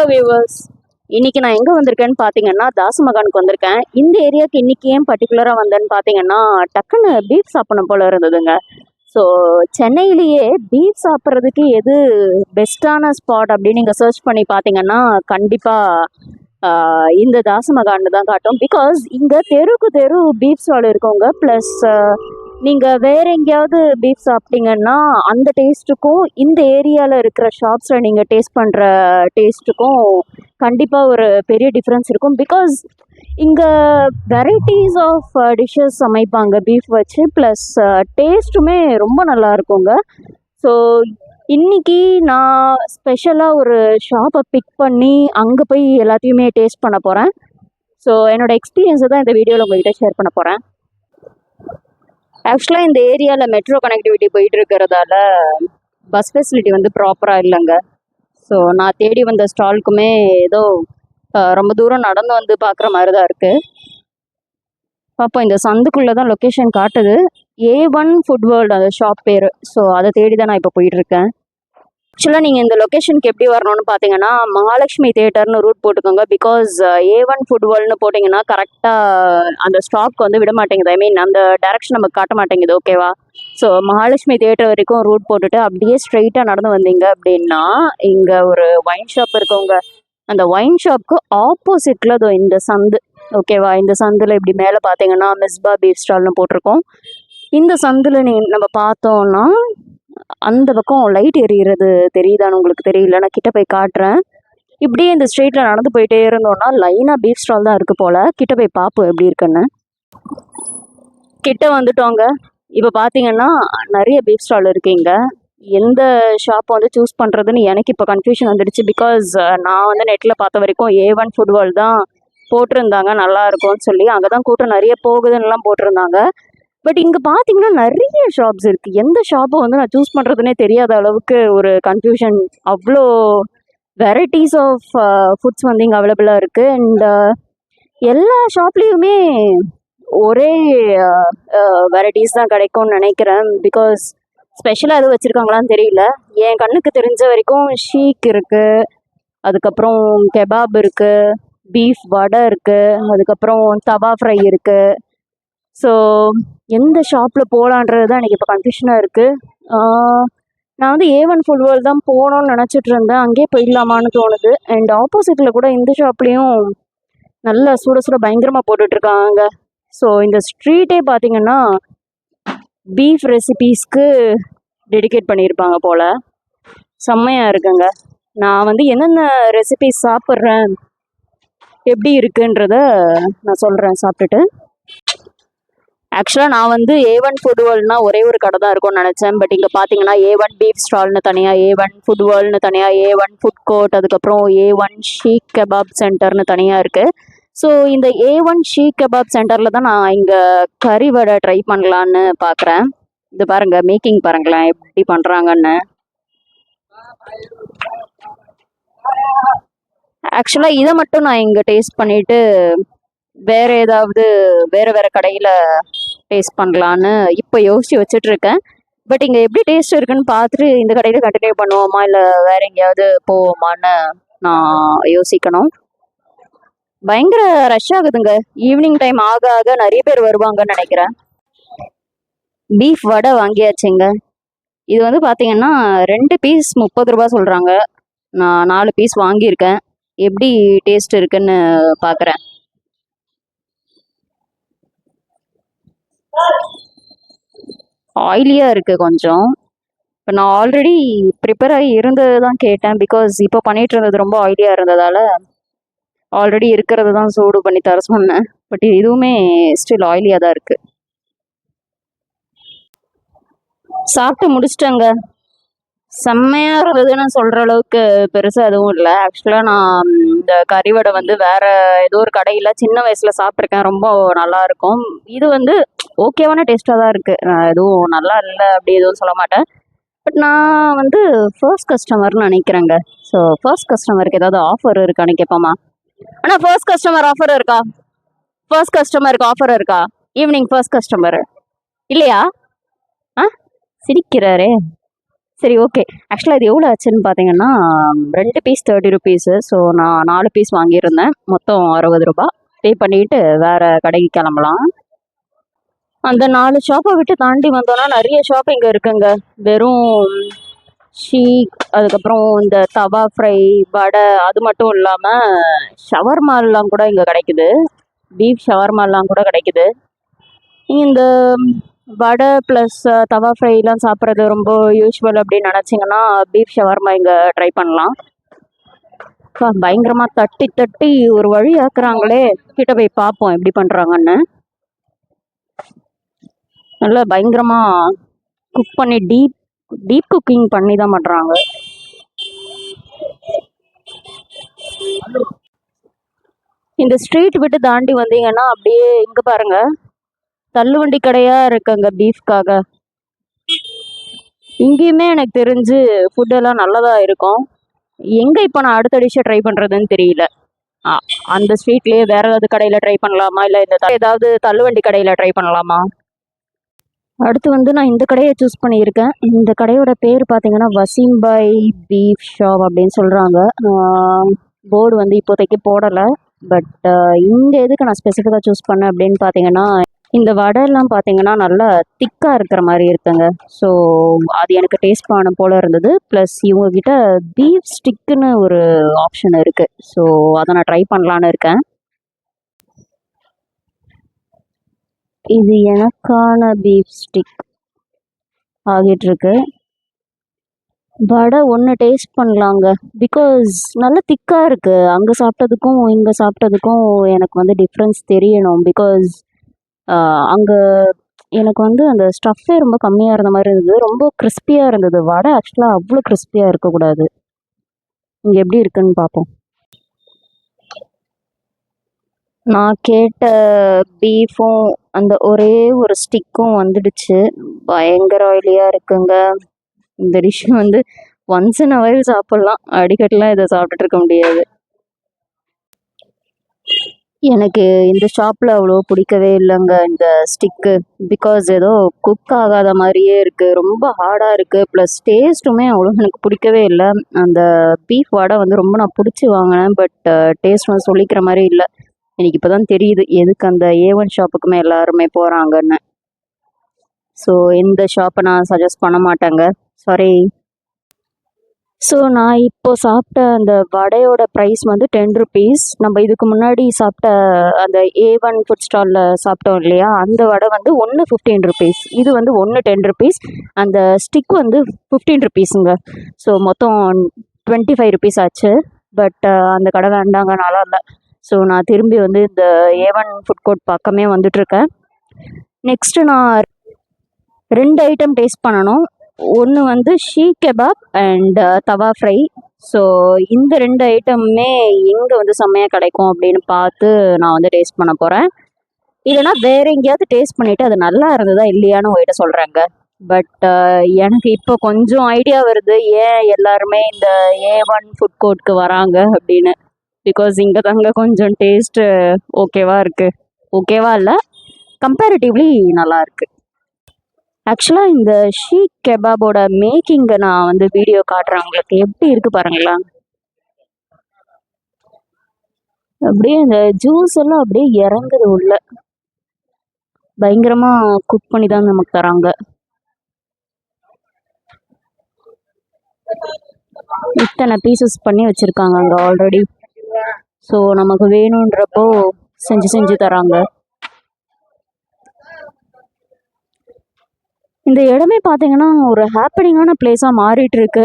Hello viewers, இன்னைக்கு நான் எங்கே வந்திருக்கேன்னு பார்த்தீங்கன்னா தாசமகானுக்கு வந்திருக்கேன். இந்த ஏரியாவுக்கு இன்னைக்கு ஏன் பர்டிகுலராக வந்தேன்னு பார்த்தீங்கன்னா டக்குன்னு பீஃப் சாப்பிடணும் போல இருந்ததுங்க. ஸோ சென்னையிலேயே பீஃப் சாப்பிட்றதுக்கு எது பெஸ்ட்டான ஸ்பாட் அப்படின்னு நீங்கள் சர்ச் பண்ணி பார்த்தீங்கன்னா கண்டிப்பாக இந்த தாசமகான்னு தான் காட்டும். பிகாஸ் இங்கே தெருக்கு தெரு பீஃப் ஸ்டால் இருக்கவங்க ப்ளஸ் நீங்கள் வேற எங்கேயாவது பீஃப் சாப்பிட்டீங்கன்னா அந்த டேஸ்ட்டுக்கும் இந்த ஏரியாவில் இருக்கிற ஷாப்ஸில் நீங்கள் டேஸ்ட் பண்ணுற டேஸ்ட்டுக்கும் கண்டிப்பாக ஒரு பெரிய டிஃப்ரென்ஸ் இருக்கும். பிகாஸ் இங்கே வெரைட்டிஸ் ஆஃப் டிஷ்ஷஸ் சமைப்பாங்க பீஃப் வச்சு, ப்ளஸ் டேஸ்ட்டுமே ரொம்ப நல்லா இருக்குங்க. ஸோ இன்றைக்கி நான் ஸ்பெஷலாக ஒரு ஷாப்பை பிக் பண்ணி அங்கே போய் எல்லாத்தையுமே டேஸ்ட் பண்ண போகிறேன். ஸோ என்னோடய எக்ஸ்பீரியன்ஸை தான் இந்த வீடியோவில் உங்கள்கிட்ட ஷேர் பண்ண போகிறேன். ஆக்சுவலாக இந்த ஏரியாவில் மெட்ரோ கனெக்டிவிட்டி போயிட்டு இருக்கிறதால பஸ் ஃபெசிலிட்டி வந்து ப்ராப்பராக இல்லைங்க. ஸோ நான் தேடி வந்த ஸ்டாலுக்குமே ஏதோ ரொம்ப தூரம் நடந்து வந்து பார்க்குற மாதிரி தான் இருக்குது. பார்ப்போம், இந்த சந்துக்குள்ளே தான் லொக்கேஷன் காட்டுது. A1 ஃபுட் வேர்ல்டு அந்த ஷாப் பேர். ஸோ அதை தேடி தான் நான் இப்போ போயிட்டுருக்கேன். ஆக்சுவலாக நீங்கள் இந்த லொக்கேஷனுக்கு எப்படி வரணும்னு பார்த்தீங்கன்னா மகாலட்சுமி தேட்டர்னு ரூட் போட்டுக்கோங்க. பிகாஸ் A1 ஃபுட் வேர்ல்டுன்னு போட்டிங்கன்னா கரெக்டாக அந்த ஸ்டாப்க்கு வந்து விட மாட்டேங்குது. ஐ மீன் அந்த டைரக்ஷன் நமக்கு காட்ட மாட்டேங்குது. ஓகேவா? ஸோ மகாலட்சுமி தேட்டர் வரைக்கும் ரூட் போட்டுட்டு அப்படியே ஸ்ட்ரெயிட்டாக நடந்து வந்தீங்க அப்படின்னா இங்கே ஒரு ஒயின் ஷாப் இருக்கவங்க. அந்த ஒயின் ஷாப்க்கு ஆப்போசிட்டில் இந்த சந்து. ஓகேவா? இந்த சந்தில் இப்படி மேலே பார்த்தீங்கன்னா மிஸ்பா பீஃப் ஸ்டால்னு போட்டிருக்கோம். இந்த சந்தில் நம்ம பார்த்தோன்னா அந்த பக்கம் லைட் எரியிறது தெரியுதான்னு உங்களுக்கு தெரியல, நான் கிட்ட போய் காட்டுறேன். இப்படியே இந்த ஸ்ட்ரீட்டில் நடந்து போயிட்டே இருந்தோன்னா லைனாக பீஃப் ஸ்டால் தான் இருக்குது போல். கிட்ட போய் பார்ப்போம் எப்படி இருக்குன்னு. கிட்ட வந்துட்டோங்க. இப்போ பார்த்தீங்கன்னா நிறைய பீஃப் ஸ்டால் இருக்குங்க. எந்த ஷாப்பை வந்து சூஸ் பண்ணுறதுன்னு எனக்கு இப்போ கன்ஃபியூஷன் வந்துடுச்சு. பிகாஸ் நான் வந்து நெட்டில் பார்த்த வரைக்கும் A1 ஃபுட் வேர்ல்டு தான் போட்டிருந்தாங்க, நல்லா இருக்கும்னு சொல்லி. அங்கே தான் கூட்டம் நிறைய போகுதுன்னெலாம் போட்டிருந்தாங்க. பட் இங்கே பார்த்தீங்கன்னா நிறைய ஷாப்ஸ் இருக்குது. எந்த ஷாப்பை வந்து நான் சூஸ் பண்ணுறதுனே தெரியாத அளவுக்கு ஒரு கன்ஃபியூஷன். அவ்வளோ வெரைட்டிஸ் ஆஃப் ஃபுட்ஸ் வந்து இங்கே அவைலபிளாக இருக்குது. அண்ட் எல்லா ஷாப்லேயுமே ஒரே வெரைட்டிஸ் தான் கிடைக்கும்னு நினைக்கிறேன். பிகாஸ் ஸ்பெஷலாக எதுவும் வச்சுருக்காங்களான்னு தெரியல. என் கண்ணுக்கு தெரிஞ்ச வரைக்கும் ஷீக் இருக்குது, அதுக்கப்புறம் கெபாப் இருக்குது, பீஃப் வடை இருக்குது, அதுக்கப்புறம் தவா ஃப்ரை இருக்குது. ஸோ எந்த ஷாப்பில் போகலான்றது தான் எனக்கு இப்போ கன்ஃபியூஷனாக இருக்குது. நான் வந்து A1 ஃபுட் வேர்ல்டு தான் போகணுன்னு நினச்சிட்டு இருந்தேன். அங்கேயே போயிடலாமான்னு தோணுது. அண்ட் ஆப்போசிட்டில் கூட இந்த ஷாப்லேயும் நல்லா சுட சுட பயங்கரமாக போட்டுட்ருக்காங்க. ஸோ இந்த ஸ்ட்ரீட்டே பார்த்திங்கன்னா பீஃப் ரெசிபீஸ்க்கு டெடிகேட் பண்ணியிருப்பாங்க போல். செம்மையாக இருக்குங்க. நான் வந்து என்னென்ன ரெசிபீஸ் சாப்பிட்றேன், எப்படி இருக்குன்றத நான் சொல்கிறேன் சாப்பிட்டுட்டு. ஆக்சுவலாக நான் வந்து A1 ஃபுட் வேர்ல்டுனா ஒரே ஒரு கடை தான் இருக்கும்னு நினச்சேன். பட் இங்கே பார்த்தீங்கன்னா A1 பீஃப் ஸ்டால்னு தனியாக, A1 ஃபுட் வேர்ல்டுன்னு தனியாக, A1 ஃபுட் கோர்ட், அதுக்கப்புறம் A1 ஷீக் கபாப் சென்டர்னு தனியாக இருக்குது. ஸோ இந்த A1 ஷீக் கபாப் சென்டரில் தான் நான் இங்கே கறி வடை ட்ரை பண்ணலான்னு பார்க்குறேன். இது பாருங்கள், மேக்கிங் பாருங்களேன் எப்படி பண்ணுறாங்கன்னு. ஆக்சுவலாக இதை மட்டும் நான் இங்கே டேஸ்ட் பண்ணிவிட்டு வேறு ஏதாவது வேறு கடையில் டேஸ்ட் பண்ணலான்னு இப்போ யோசித்து வச்சுட்ருக்கேன். பட் இங்கே எப்படி டேஸ்ட் இருக்குன்னு பார்த்துட்டு இந்த கடையில் கண்டினியூ பண்ணுவோமா இல்லை வேறு எங்கேயாவது போவோமான்னு நான் யோசிக்கணும். பயங்கர ரஷ் ஆகுதுங்க. ஈவினிங் டைம் ஆக ஆக நிறைய பேர் வருவாங்கன்னு நினைக்கிறேன். பீஃப் வடை வாங்கியாச்சுங்க. இது வந்து பார்த்தீங்கன்னா 2 பீஸ் 30 ரூபா சொல்கிறாங்க. நான் 4 பீஸ் வாங்கியிருக்கேன். எப்படி டேஸ்ட் இருக்குன்னு பார்க்குறேன். ஆயிலியாக இருக்குது கொஞ்சம். இப்போ நான் ஆல்ரெடி ப்ரிப்பேர் ஆகி இருந்தது தான் கேட்டேன். பிகாஸ் இப்போ பண்ணிகிட்டு இருந்தது ரொம்ப ஆயிலியாக இருந்ததால் ஆல்ரெடி இருக்கிறது தான் சூடு பண்ணி தர சொன்னேன். பட் இதுவுமே ஸ்டில் ஆயிலியாக தான் இருக்குது. சாப்பிட்டு முடிச்சிட்டேங்க. செம்மையாக இருந்ததுன்னு சொல்கிற அளவுக்கு பெருசாக எதுவும் இல்லை. ஆக்சுவலாக நான் இந்த கறி வடை வந்து வேறு ஏதோ ஒரு கடையில் சின்ன வயசில் சாப்பிட்ருக்கேன். ரொம்ப நல்லாயிருக்கும். இது வந்து ஓகேவான டேஸ்ட்டாக தான் இருக்குது. நான் எதுவும் நல்லா இல்லை அப்படி எதுவும் சொல்ல மாட்டேன். பட் நான் வந்து ஃபர்ஸ்ட் கஸ்டமர்னு நினைக்கிறேங்க. ஸோ ஃபர்ஸ்ட் கஸ்டமருக்கு ஏதாவது ஆஃபர் இருக்கான்னு கேட்போமா? ஆனால் ஃபர்ஸ்ட் கஸ்டமர் ஆஃபர் இருக்கா? ஃபர்ஸ்ட் கஸ்டமருக்கு ஆஃபர் இருக்கா? ஈவினிங் ஃபர்ஸ்ட் கஸ்டமர் இல்லையா? சிரிக்கிறாரே. சரி, ஓகே. ஆக்சுவலாக இது எவ்வளோ ஆச்சுன்னு பார்த்தீங்கன்னா 2 பீஸ் 30 ருபீஸு. ஸோ நான் 4 பீஸ் வாங்கியிருந்தேன். மொத்தம் 60 ரூபா. பே பண்ணிட்டு வேறு கடைக்கு கிளம்பலாம். அந்த 4 ஷாப்பை விட்டு தாண்டி வந்தோன்னா நிறைய ஷாப் இங்கே இருக்குங்க. வெறும் ஷீக், அதுக்கப்புறம் இந்த தவா ஃப்ரை, வடை, அது மட்டும் இல்லாமல் ஷவர்மாலாம் கூட இங்கே கிடைக்குது. பீஃப் ஷவர்மாலாம் கூட கிடைக்குது. இந்த வடை ப்ளஸ் தவா ஃப்ரைலாம் சாப்பிட்றது ரொம்ப யூஸ்வல் அப்படின்னு நினச்சிங்கன்னா பீஃப் ஷவர்மா இங்கே ட்ரை பண்ணலாம். பயங்கரமாக தட்டி தட்டி ஒரு வழி ஆக்குறாங்களே, கிட்ட போய் பார்ப்போம் எப்படி பண்ணுறாங்கன்னு. நல்லா பயங்கரமாக குக் பண்ணி டீப் குக்கிங் பண்ணி தான் பண்ணுறாங்க. இந்த ஸ்ட்ரீட் விட்டு தாண்டி வந்தீங்கன்னா அப்படியே இங்கே பாருங்க, தள்ளுவண்டி கடையாக இருக்குங்க பீஃப்காக. இங்கேயுமே எனக்கு தெரிஞ்சு ஃபுட்டெல்லாம் நல்லதாக இருக்கும். எங்கே இப்போ நான் அடுத்த டிஷ்ஷை ட்ரை பண்ணுறதுன்னு தெரியல. அந்த ஸ்ட்ரீட்லேயே வேறு ஏதாவது கடையில் ட்ரை பண்ணலாமா, இல்லை இந்த ஏதாவது தள்ளுவண்டி கடையில் ட்ரை பண்ணலாமா? அடுத்து வந்து நான் இந்த கடையை சூஸ் பண்ணியிருக்கேன். இந்த கடையோட பேர் பார்த்தீங்கன்னா வசீம் பாய் பீஃப் ஷாப் அப்படின்னு சொல்கிறாங்க. போர்டு வந்து இப்போதைக்கு போடலை. பட் இங்கே எதுக்கு நான் ஸ்பெசிஃபிக்காக சூஸ் பண்ணேன் அப்படின்னு பார்த்தீங்கன்னா, இந்த வடையெல்லாம் பார்த்தீங்கன்னா நல்லா திக்காக இருக்கிற மாதிரி இருக்குங்க. ஸோ அது எனக்கு டேஸ்ட் பண்ண போல் இருந்தது. ப்ளஸ் இவங்கக்கிட்ட பீஃப் ஸ்டிக்குன்னு ஒரு ஆப்ஷன் இருக்குது. ஸோ அதை நான் ட்ரை பண்ணலான்னு இருக்கேன். இது எனக்கான பீஃப் ஸ்டிக் ஆகிட்டுருக்கு. வடை ஒன்று டேஸ்ட் பண்ணலாங்க. பிகாஸ் நல்லா திக்காக இருக்குது. அங்கே சாப்பிட்டதுக்கும் இங்கே சாப்பிட்டதுக்கும் எனக்கு வந்து டிஃப்ரென்ஸ் தெரியணும். பிகாஸ் அங்கே எனக்கு வந்து அந்த ஸ்டஃப்பே ரொம்ப கம்மியாக இருந்த மாதிரி இருந்தது. ரொம்ப கிறிஸ்பியாக இருந்தது. வடை ஆக்சுவலாக அவ்வளோ கிறிஸ்பியாக இருக்கக்கூடாது. இங்கே எப்படி இருக்குன்னு பார்ப்போம். நான் கேட்ட பீஃபும் அந்த ஒரே ஒரு ஸ்டிக்கும் வந்துடுச்சு. பயங்கர ஆயிலியாக இருக்குங்க. இந்த டிஷ் வந்து ஒன்ஸ் இன் அ வைல் சாப்பிட்லாம், அடிக்கடிலாம் இதை சாப்பிட்டுட்டு இருக்க முடியாது. எனக்கு இந்த ஷாப்பில் அவ்வளோ பிடிக்கவே இல்லைங்க இந்த ஸ்டிக்கு. பிகாஸ் ஏதோ குக் ஆகாத மாதிரியே இருக்குது, ரொம்ப ஹார்டாக இருக்குது. ப்ளஸ் டேஸ்ட்டுமே அவ்வளோ எனக்கு பிடிக்கவே இல்லை. அந்த பீஃப் வடை வந்து ரொம்ப நான் பிடிச்சி வாங்கினேன். பட் டேஸ்ட் வந்து சொல்லிக்கிற மாதிரி இல்லை. எனக்கு இப்போ தான் தெரியுது எதுக்கு அந்த A1 ஷாப்புக்குமே எல்லாருமே போகிறாங்கன்னு. ஸோ இந்த ஷாப்பை நான் சஜஸ்ட் பண்ண மாட்டேங்க, சாரி. ஸோ நான் இப்போ சாப்பிட்ட அந்த வடையோட ப்ரைஸ் வந்து 10 ருபீஸ். நம்ம இதுக்கு முன்னாடி சாப்பிட்ட அந்த A1 ஃபுட் ஸ்டாலில் சாப்பிட்டோம் இல்லையா, அந்த வடை வந்து ஒன்று 15 ருபீஸ். இது வந்து ஒன்று 10 ருபீஸ். அந்த ஸ்டிக் வந்து 15 ருபீஸுங்க. ஸோ மொத்தம் 25 ருபீஸ் ஆச்சு. பட் அந்த கடை வேண்டாங்க, நல்லா இல்லை. ஸோ நான் திரும்பி வந்து இந்த A1 ஃபுட் கோர்ட் பக்கமே வந்துட்டுருக்கேன். நெக்ஸ்ட்டு நான் 2 ஐட்டம் டேஸ்ட் பண்ணணும். ஒன்று வந்து ஷீக் கெபாப் அண்ட் தவா ஃப்ரை. ஸோ இந்த 2 ஐட்டமுமே எங்கே வந்து செம்மையாக கிடைக்கும் அப்படின்னு பார்த்து நான் வந்து டேஸ்ட் பண்ண போகிறேன். இல்லைனா வேறு எங்கேயாவது டேஸ்ட் பண்ணிவிட்டு அது நல்லா இருந்ததா இல்லையான்னு உங்கள்கிட்ட சொல்கிறேங்க. பட் எனக்கு இப்போ கொஞ்சம் ஐடியா வருது ஏன் எல்லாருமே இந்த A1 ஃபுட் கோர்ட்டுக்கு வராங்க அப்படின்னு. பிகாஸ் இங்கே தாங்க கொஞ்சம் டேஸ்ட்டு ஓகேவாக இருக்குது. ஓகேவா இல்லை, கம்பேரிட்டிவ்லி நல்லா இருக்குது. ஆக்சுவலாக இந்த ஷீக் கெபாபோட மேக்கிங்கை நான் வந்து வீடியோ காட்டுறேன் உங்களுக்கு. எப்படி இருக்குது பாருங்களா, அப்படியே இந்த ஜூஸ் எல்லாம் அப்படியே இறங்குது உள்ள. பயங்கரமாக குக் பண்ணி தான் நமக்கு தராங்க. இத்தனை பீசஸ் பண்ணி வச்சுருக்காங்க அங்கே ஆல்ரெடி. ஸோ நமக்கு வேணுன்றப்போ செஞ்சு தராங்க. இந்த இடமே பார்த்தீங்கன்னா ஒரு ஹாப்பனிங்கான பிளேஸாக மாறிட்டு இருக்கு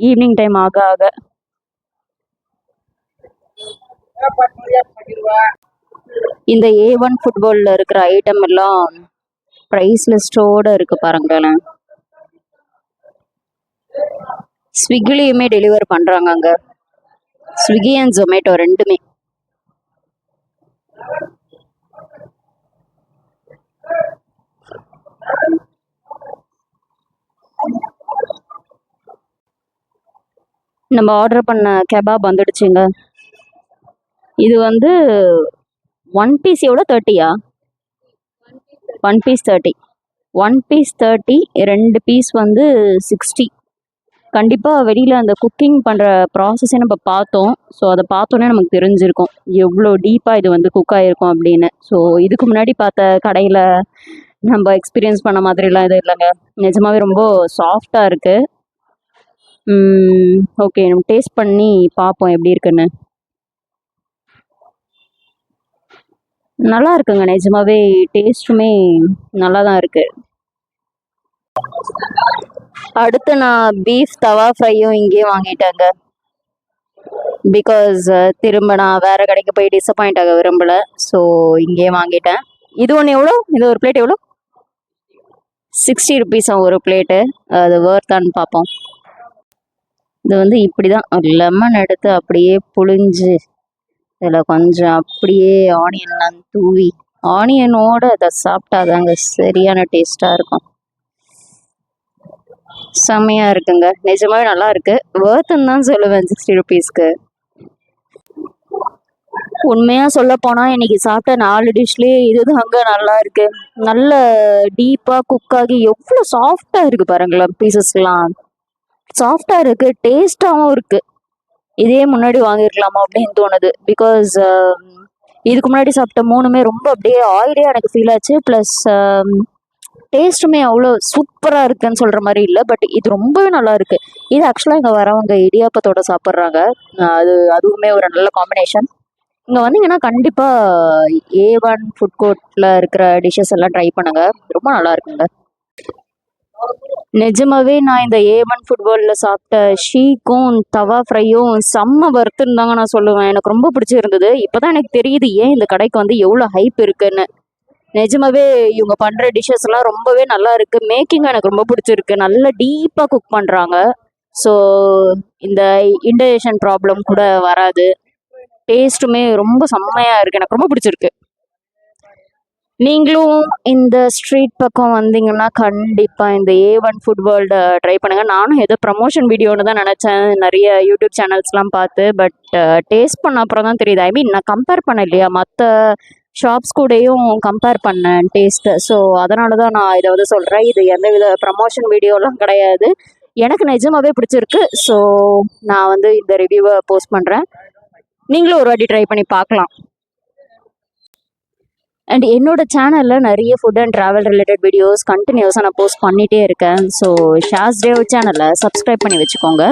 ஈவினிங் டைம் ஆக ஆக. இந்த A1 ஃபுட்பாலில் இருக்கிற ஐட்டம் எல்லாம் ப்ரைஸ் லிஸ்டோடு இருக்குது பாருங்களேன். ஸ்விக்கிலையுமே டெலிவர் பண்ணுறாங்க அங்கே. ஸ்விக்கி அண்ட் ஜொமேட்டோ ரெண்டுமே. நம்ம ஆர்டர் பண்ண கெபாப் வந்துடுச்சுங்க. இது வந்து 1 பீஸ் எவ்வளோ, 30யா? 1 பீஸ் 30. 1 பீஸ் 30, 2 பீஸ் வந்து 60. கண்டிப்பாக வெளியில் அந்த குக்கிங் பண்ணுற ப்ராசஸே நம்ம பார்த்தோம். ஸோ அதை பார்த்தோன்னே நமக்கு தெரிஞ்சிருக்கும் எவ்வளோ டீப்பாக இது வந்து குக் ஆகிருக்கும் அப்படின்னு. ஸோ இதுக்கு முன்னாடி பார்த்த கடையில் நம்ம எக்ஸ்பீரியன்ஸ் பண்ண மாதிரிலாம் எதுவும் இல்லைங்க. நிஜமாவே ரொம்ப சாஃப்டாக இருக்குது. ஓகே, நம்ம டேஸ்ட் பண்ணி பார்ப்போம் எப்படி இருக்குன்னு. நல்லா இருக்குங்க, நிஜமாவே டேஸ்ட்டுமே நல்லா தான் இருக்குது. அடுத்து நான் பீஃப் தவா ஃப்ரையும் இங்கேயே வாங்கிட்டேங்க. பிகாஸ் திரும்ப நான் வேறு கடைக்கு போய் டிசப்பாயிண்ட் ஆக விரும்பலை. ஸோ இங்கேயே வாங்கிட்டேன். இது ஒன்று எவ்வளோ? இது ஒரு பிளேட் எவ்வளோ? 60 ருபீஸா ஒரு பிளேட்டு. அது வேர்த்தான்னு பார்ப்போம். இது வந்து இப்படி தான் லெமன் எடுத்து அப்படியே புழிஞ்சு இதில் கொஞ்சம் அப்படியே ஆனியன்லாம் தூவி ஆனியனோடு அதை சாப்பிட்டாதாங்க சரியான டேஸ்ட்டாக இருக்கும். செம்மையாக இருக்குங்க, நிஜமாவே நல்லா இருக்கு. வேர்த்துன்னு தான் சொல்லுவேன் 60 ருபீஸ்க்கு. உண்மையாக சொல்ல போனால் இன்னைக்கு சாப்பிட்ட 4 டிஷ்லேயே இதுதாங்க நல்லா இருக்கு. நல்ல டீப்பாக குக் ஆகி எவ்வளோ சாஃப்டாக இருக்குது பாருங்களேன். பீசஸ்லாம் சாஃப்டாக இருக்குது, டேஸ்ட்டாகவும் இருக்குது. இதே முன்னாடி வாங்கியிருக்கலாமா அப்படின்னு தோணுது. பிகாஸ் இதுக்கு முன்னாடி சாப்பிட்ட 3மே ரொம்ப அப்படியே ஆயிலே எனக்கு ஃபீல் ஆச்சு. ப்ளஸ் டேஸ்ட்டுமே அவ்வளோ சூப்பராக இருக்குன்னு சொல்கிற மாதிரி இல்லை. பட் இது ரொம்பவே நல்லா இருக்குது. இது ஆக்சுவலாக இங்கே வரவங்க இடியாப்பத்தோட சாப்பிட்றாங்க. அதுவுமே ஒரு நல்ல காம்பினேஷன். இங்கே வந்தீங்கன்னா கண்டிப்பாக A1 ஃபுட் கோர்ட்டில் இருக்கிற டிஷ்ஷஸ் எல்லாம் ட்ரை பண்ணுங்கள், ரொம்ப நல்லா இருக்குங்க. நிஜமாவே நான் இந்த A1 ஃபுட்பாலில் சாப்பிட்ட ஷீக்கும் தவா ஃப்ரையும் செம்ம வறுத்துன்னு தாங்க நான் சொல்லுவேன். எனக்கு ரொம்ப பிடிச்சிருந்தது. இப்போ தான் எனக்கு தெரியுது ஏன் இந்த கடைக்கு வந்து எவ்வளோ ஹைப் இருக்குன்னு. நிஜமாவே இவங்க பண்ணுற டிஷ்ஷஸ்லாம் ரொம்பவே நல்லா இருக்குது. மேக்கிங்கும் எனக்கு ரொம்ப பிடிச்சிருக்கு. நல்லா டீப்பாக குக் பண்ணுறாங்க. ஸோ இந்த இன்டைஜஷன் ப்ராப்ளம் கூட வராது. டேஸ்ட்டுமே ரொம்ப செம்மையாக இருக்குது, எனக்கு ரொம்ப பிடிச்சிருக்கு. நீங்களும் இந்த ஸ்ட்ரீட் பக்கம் வந்தீங்கன்னா கண்டிப்பாக இந்த A1 ஃபுட் வேர்ல்டை ட்ரை பண்ணுங்கள். நானும் ஏதோ ப்ரமோஷன் வீடியோன்னு தான் நினச்சேன் நிறைய யூடியூப் சேனல்ஸ்லாம் பார்த்து. பட் டேஸ்ட் பண்ண அப்புறம் தான் தெரியுது. ஐ மீன் நான் கம்பேர் பண்ண இல்லையா, மற்ற ஷாப்ஸ் கூடயும் கம்பேர் பண்ணேன் டேஸ்ட்டு. ஸோ அதனால தான் நான் இதை வந்து சொல்கிறேன். இது எந்த வித ப்ரமோஷன் வீடியோலாம் கிடையாது, எனக்கு நிஜமாவே பிடிச்சிருக்கு. ஸோ நான் வந்து இந்த ரிவ்யூவை போஸ்ட் பண்ணுறேன், நீங்களும் ஒரு வாட்டி ட்ரை பண்ணி பார்க்கலாம். அண்ட் என்னோட சேனலில் நிறைய food and travel related videos கண்டினியூஸாக நான் போஸ்ட் பண்ணிகிட்டே இருக்கேன். ஸோ ஷாஸ் டேவ் சேனலை சப்ஸ்கிரைப் பண்ணி வச்சுக்கோங்க.